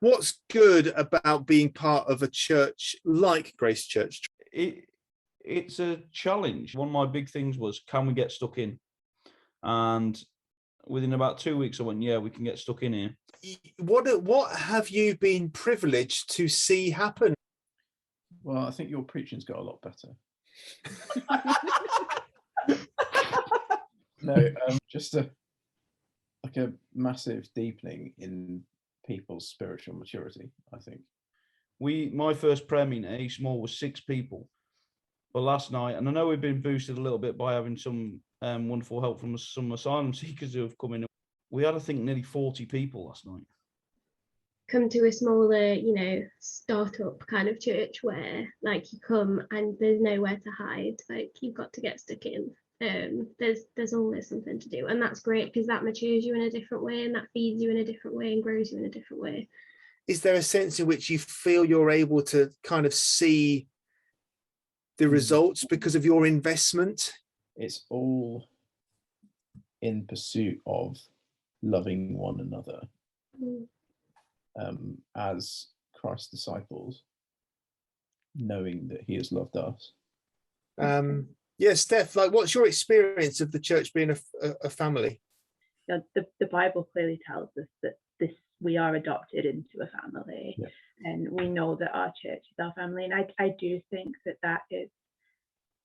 What's good about being part of a church like Grace Church? It's a challenge. One of my big things was, can we get stuck in? And within about 2 weeks, I went, yeah, we can get stuck in here. What have you been privileged to see happen? Well, I think your preaching's got a lot better. No, just a massive deepening in people's spiritual maturity, I think. My first prayer meeting at A Small was 6 people. But last night, and I know we've been boosted a little bit by having some wonderful help from some asylum seekers who have come in. We had, I think, nearly 40 people last night. Come to a smaller, startup kind of church where, like, you come and there's nowhere to hide. Like, you've got to get stuck in. There's always something to do, and that's great because that matures you in a different way, and that feeds you in a different way, and grows you in a different way. Is there a sense in which you feel you're able to kind of see the results because of your investment? It's all in pursuit of loving one another as Christ's disciples, knowing that he has loved us. Yeah, Steph, like, what's your experience of the church being a family? Yeah, the Bible clearly tells us that we are adopted into a family, and we know that our church is our family. And I do think that is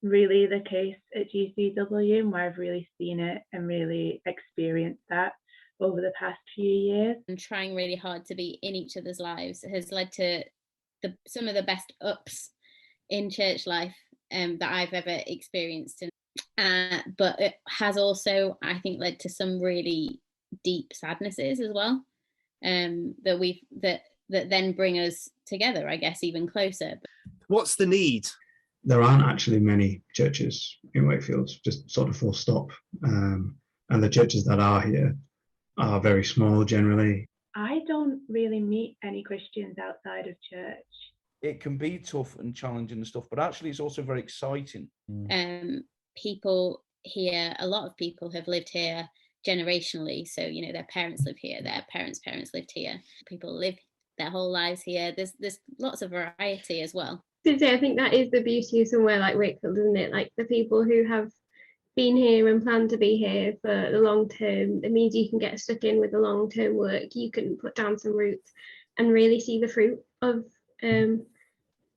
really the case at GCW, and where I've really seen it and really experienced that over the past few years. And trying really hard to be in each other's lives has led to some of the best ups in church life that I've ever experienced, but it has also, I think, led to some really deep sadnesses as well, that then bring us together, I guess, even closer. What's the need? There aren't actually many churches in Wakefield, just sort of full stop, and the churches that are here are very small generally. I don't really meet any Christians outside of church. It can be tough and challenging and stuff, but actually it's also very exciting. People here, a lot of people have lived here generationally, so their parents live here, their parents' parents lived here. People live their whole lives here. There's lots of variety as well. I think that is the beauty of somewhere like Wakefield, isn't it? Like, the people who have been here and plan to be here for the long term, it means you can get stuck in with the long term work. You can put down some roots and really see the fruit of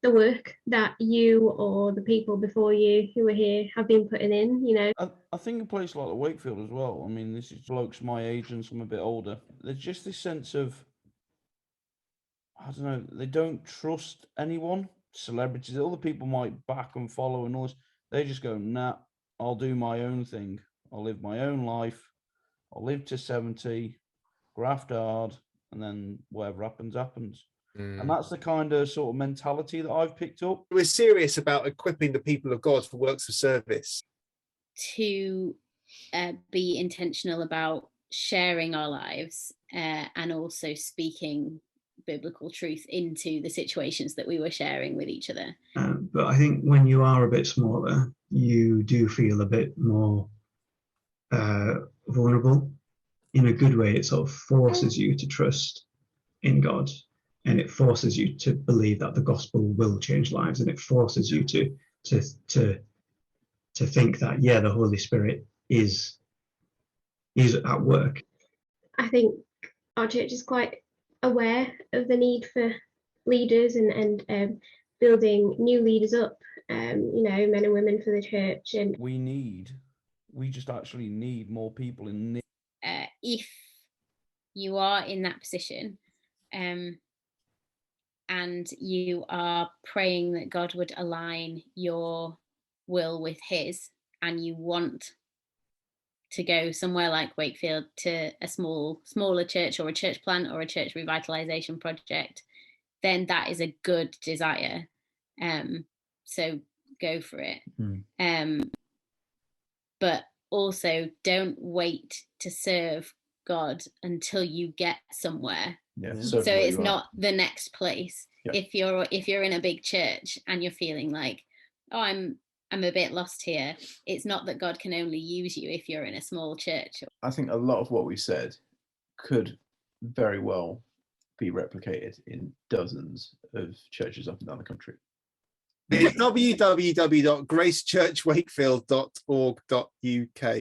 the work that you or the people before you who are here have been putting in. I think a place like Wakefield as well, I mean, this is blokes my age and some a bit older, there's just this sense of, I don't know, they don't trust anyone. Celebrities, other people might back and follow and all this, they just go, nah, I'll do my own thing, I'll live my own life, I'll live to 70, graft hard, and then whatever happens. And that's the kind of sort of mentality that I've picked up. We're serious about equipping the people of God for works of service. To be intentional about sharing our lives and also speaking biblical truth into the situations that we were sharing with each other. But I think when you are a bit smaller, you do feel a bit more vulnerable. In a good way, it sort of forces you to trust in God, and it forces you to believe that the gospel will change lives, and it forces you to think that, yeah, the Holy Spirit is at work. I think our church is quite aware of the need for leaders and building new leaders up, men and women for the church. And we just actually need more people in this. If you are in that position and you are praying that God would align your will with his, and you want to go somewhere like Wakefield to a smaller church, or a church plant, or a church revitalization project, then that is a good desire. So go for it. But also don't wait to serve God until you get somewhere. So it's not the next place. If you're in a big church and you're feeling like, oh, I'm a bit lost here, it's not that God can only use you if you're in a small church. I think a lot of what we said could very well be replicated in dozens of churches up and down the country. It's www.gracechurchwakefield.org.uk.